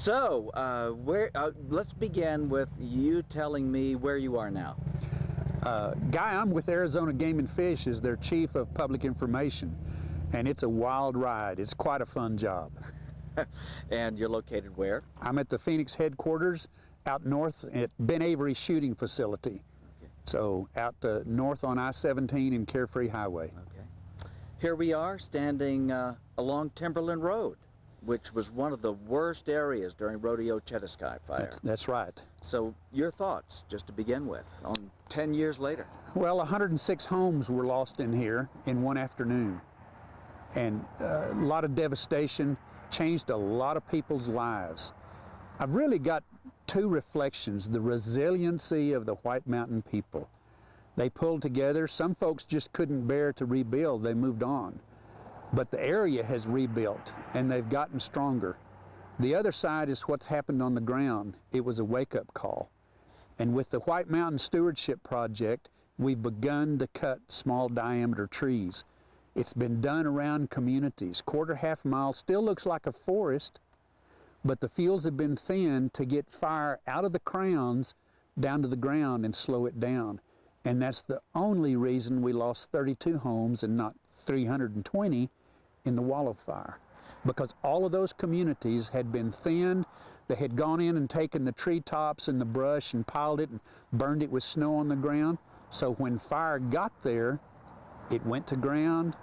So, let's begin with you telling me where you are now. Guy, I'm with Arizona Game and Fish as their Chief of Public Information, and it's a wild ride. It's quite a fun job. And you're located where? I'm at the Phoenix headquarters out north at Ben Avery Shooting Facility. Okay. So out north on I-17 and Carefree Highway. Okay. Here we are standing along Timberland Road, which was one of the worst areas during RodeoChediski Fire. That's right. So your thoughts, just to begin with, on 10 years later? Well, 106 homes were lost in here in one afternoon. And a lot of devastation, changed a lot of people's lives. I've really got two reflections: the resiliency of the White Mountain people. They pulled together. Some folks just couldn't bear to rebuild. They moved on. But the area has rebuilt, and they've gotten stronger. The other side is what's happened on the ground. It was a wake-up call. And with the White Mountain Stewardship Project, we've begun to cut small diameter trees. It's been done around communities. Quarter-half mile still looks like a forest, but the fields have been thinned to get fire out of the crowns down to the ground and slow it down. And that's the only reason we lost 32 homes and not 320 in the Wallow Fire, because all of those communities had been thinned. They had gone in and taken the treetops and the brush and piled it and burned it with snow on the ground. So when fire got there, it went to ground,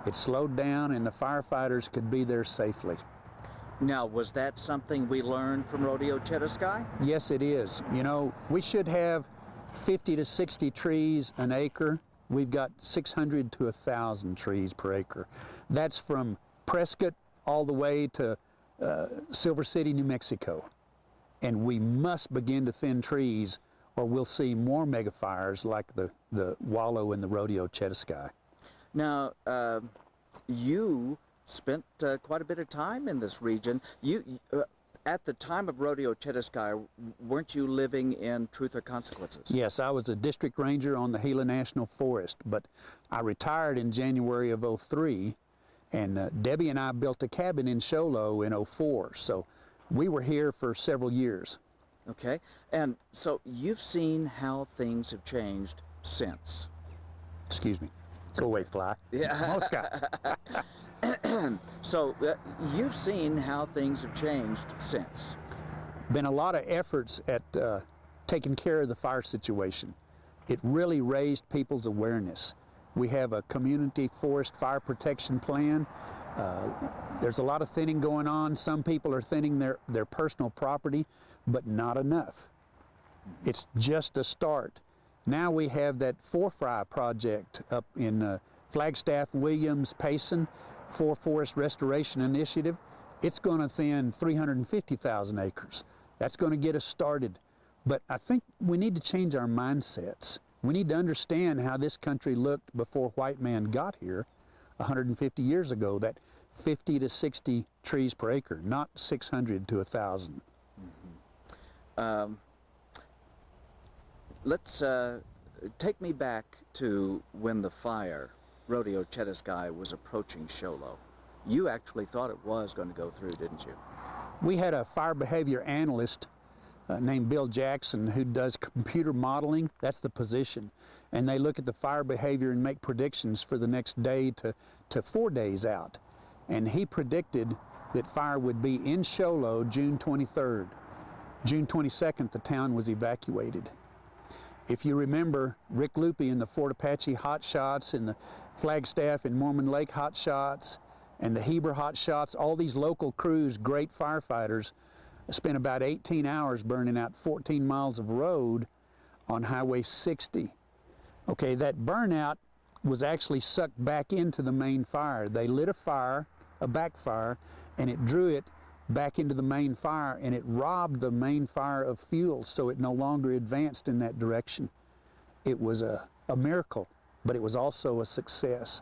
it slowed down, and the firefighters could be there safely. Now, was that something we learned from RodeoChediski? Yes, it is. You know, we should have 50 to 60 trees an acre. We've got 600 to 1,000 trees per acre. That's from Prescott all the way to Silver City, New Mexico. And we must begin to thin trees, or we'll see more mega fires like the Wallow and the RodeoChediski. Now, you spent quite a bit of time in this region. At the time of RodeoChediski, weren't you living in Truth or Consequences? Yes, I was a district ranger on the Gila National Forest, but I retired in January of '03, and Debbie and I built a cabin in Show Low in '04, so we were here for several years. Okay, and so you've seen how things have changed since. Excuse me. Go away, fly. Yeah. Mosca. So you've seen how things have changed since. Been a lot of efforts at taking care of the fire situation. It really raised people's awareness. We have a community forest fire protection plan. There's a lot of thinning going on. Some people are thinning their personal property, but not enough. It's just a start. Now we have that Fry project up in Flagstaff, Williams, Payson, Forest Restoration Initiative. It's going to thin 350,000 acres. That's going to get us started. But I think we need to change our mindsets. We need to understand how this country looked before white man got here 150 years ago, that 50 to 60 trees per acre, not 600 to 1,000. Mm-hmm. Let's take me back to when the fire, RodeoChediski, was approaching Show Low. You actually thought it was going to go through, didn't you? We had a fire behavior analyst named Bill Jackson who does computer modeling. That's the position. And they look at the fire behavior and make predictions for the next day to 4 days out. And he predicted that fire would be in Show Low June 23rd. June 22nd, the town was evacuated. If you remember, Rick Loopy and the Fort Apache Hot Shots and the Flagstaff and Mormon Lake Hot Shots and the Heber Hot Shots, all these local crews, great firefighters, spent about 18 hours burning out 14 miles of road on Highway 60. Okay, that burnout was actually sucked back into the main fire. They lit a fire, a backfire, and it drew it back into the main fire, and it robbed the main fire of fuel, so it no longer advanced in that direction. It was a miracle, but it was also a success.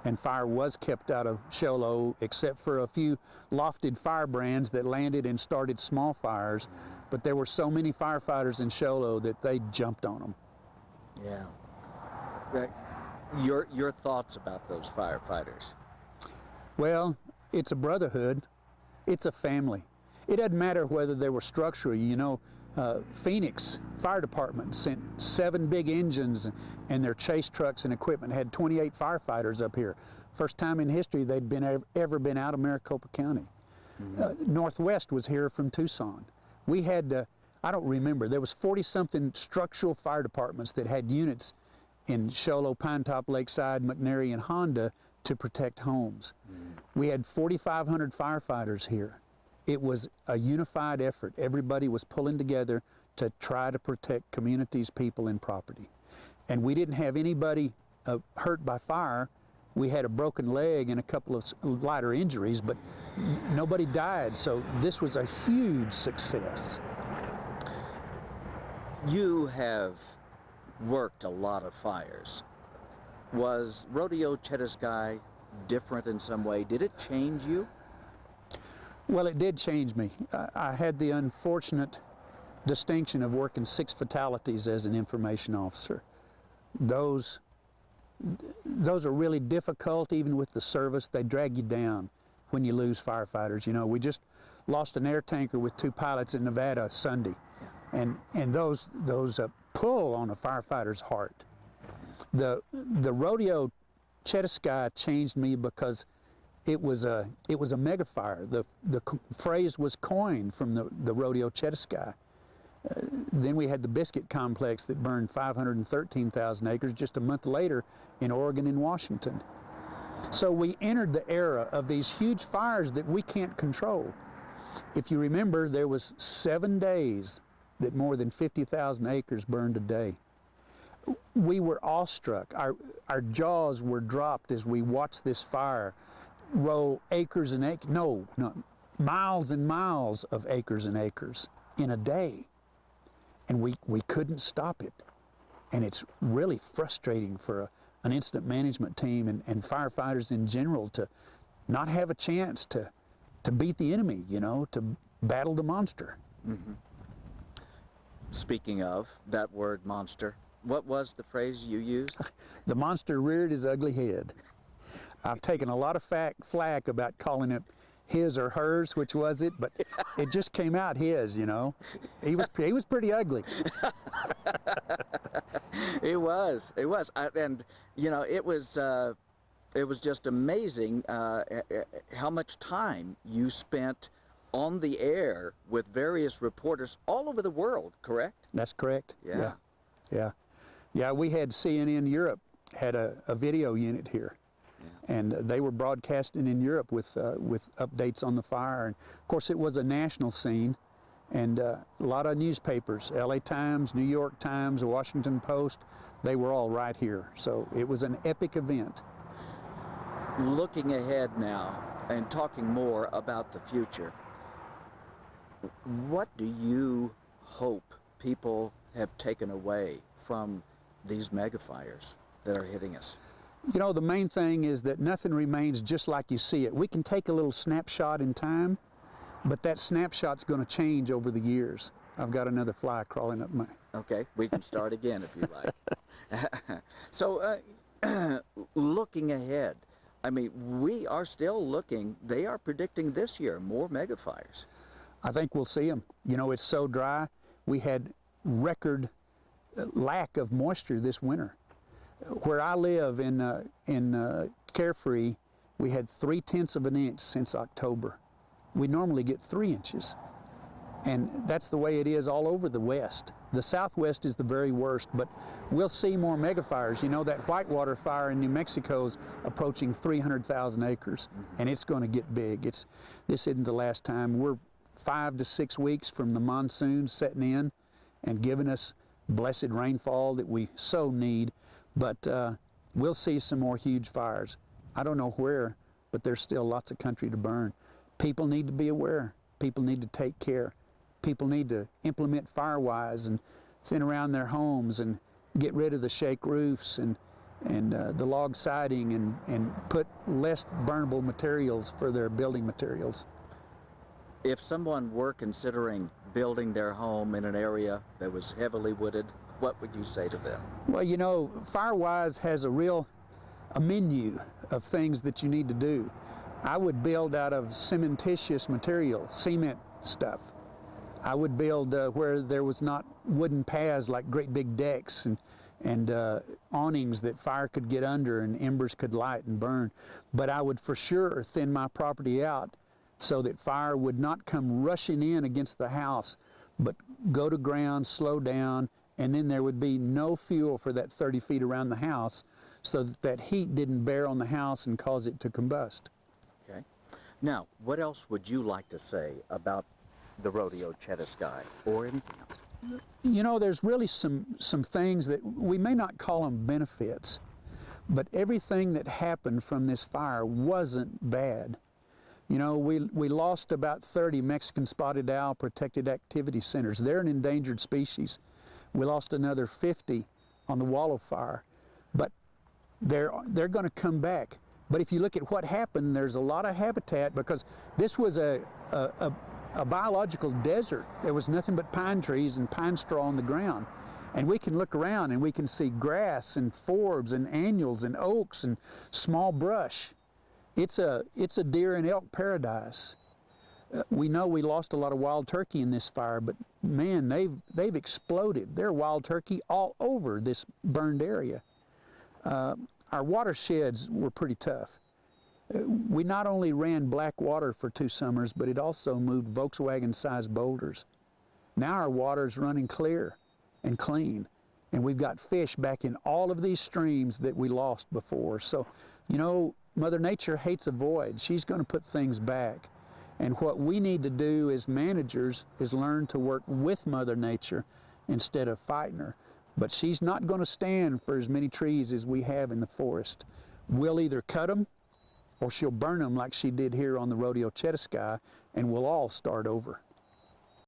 And fire was kept out of Show Low, except for a few lofted firebrands that landed and started small fires. But there were so many firefighters in Show Low that they jumped on them. Yeah. Your thoughts about those firefighters? Well, it's a brotherhood. It's a family. It doesn't matter whether they were structural. You know, Phoenix Fire Department sent 7 big engines and their chase trucks and equipment, had 28 firefighters up here. First time in history they'd ever been out of Maricopa County. Northwest was here from Tucson. We had, I don't remember, there was 40-something structural fire departments that had units in Sholo, Pinetop, Lakeside, McNary, and Honda to protect homes. We had 4,500 firefighters here. It was a unified effort. Everybody was pulling together to try to protect communities, people, and property. And we didn't have anybody hurt by fire. We had a broken leg and a couple of lighter injuries, but nobody died, so this was a huge success. You have worked a lot of fires. Was RodeoChediski different in some way? Did it change you? Well, it did change me. I had the unfortunate distinction of working 6 fatalities as an information officer. Those are really difficult, even with the service. They drag you down when you lose firefighters. You know, we just lost an air tanker with 2 pilots in Nevada Sunday, and those pull on a firefighter's heart. The RodeoChediski changed me because it was a mega fire. The phrase was coined from the RodeoChediski. Then we had the Biscuit Complex that burned 513,000 acres just a month later in Oregon and Washington. So we entered the era of these huge fires that we can't control. If you remember, there was 7 days that more than 50,000 acres burned a day. We were awestruck. Our jaws were dropped as we watched this fire roll acres and acres, no, miles and miles of acres and acres in a day. And we couldn't stop it. And it's really frustrating for an incident management team and firefighters in general to not have a chance to beat the enemy, you know, to battle the monster. Speaking of that word monster, what was the phrase you used? The monster reared his ugly head. I've taken a lot of flack about calling it his or hers, which was it, but it just came out his, you know. He was pretty ugly. It was. And you know, it was just amazing how much time you spent on the air with various reporters all over the world, correct? That's correct. Yeah. Yeah, we had CNN Europe had a video unit here. And they were broadcasting in Europe with updates on the fire. And of course, it was a national scene, and a lot of newspapers, LA Times, New York Times, Washington Post, they were all right here. So it was an epic event. Looking ahead now and talking more about the future, what do you hope people have taken away from these mega fires that are hitting us? You know, the main thing is that nothing remains just like you see it. We can take a little snapshot in time, but that snapshot's going to change over the years. I've got another fly crawling up my... Okay, we can start again if you like. So, looking ahead, I mean, we are still looking, they are predicting this year more mega fires. I think we'll see them. You know, it's so dry. We had record lack of moisture this winter. Where I live in Carefree, we had 3/10 of an inch since October. We normally get 3 inches. And that's the way it is all over the West. The Southwest is the very worst, but we'll see more mega fires. You know, that Whitewater fire in New Mexico's approaching 300,000 acres, and it's going to get big. This isn't the last time. We're 5 to 6 weeks from the monsoon setting in and giving us blessed rainfall that we so need. But we'll see some more huge fires. I don't know where, but there's still lots of country to burn. People need to be aware. People need to take care. People need to implement Firewise and thin around their homes and get rid of the shake roofs and the log siding and put less burnable materials for their building materials. If someone were considering building their home in an area that was heavily wooded, what would you say to them? Well, you know, Firewise has a menu of things that you need to do. I would build out of cementitious material, cement stuff. I would build where there was not wooden paths like great big decks and awnings that fire could get under and embers could light and burn. But I would for sure thin my property out so that fire would not come rushing in against the house, but go to ground, slow down, and then there would be no fuel for that 30 feet around the house so that that heat didn't bear on the house and cause it to combust. Okay. Now, what else would you like to say about the RodeoChediski or anything else? You know, there's really some things that we may not call them benefits, but everything that happened from this fire wasn't bad. You know, we lost about 30 Mexican spotted owl protected activity centers. They're an endangered species. We lost another 50 on the Wallow fire, but they're going to come back. But if you look at what happened, there's a lot of habitat because this was a biological desert. There was nothing but pine trees and pine straw on the ground. And we can look around and we can see grass and forbs and annuals and oaks and small brush. It's a deer and elk paradise. We know we lost a lot of wild turkey in this fire, but man, they've exploded. There are wild turkey all over this burned area. Our watersheds were pretty tough. We not only ran black water for 2 summers, but it also moved Volkswagen-sized boulders. Now our water's running clear and clean, and we've got fish back in all of these streams that we lost before. So, you know, Mother Nature hates a void. She's going to put things back. And what we need to do as managers is learn to work with Mother Nature instead of fighting her. But she's not going to stand for as many trees as we have in the forest. We'll either cut them or she'll burn them like she did here on the RodeoChediski, and we'll all start over.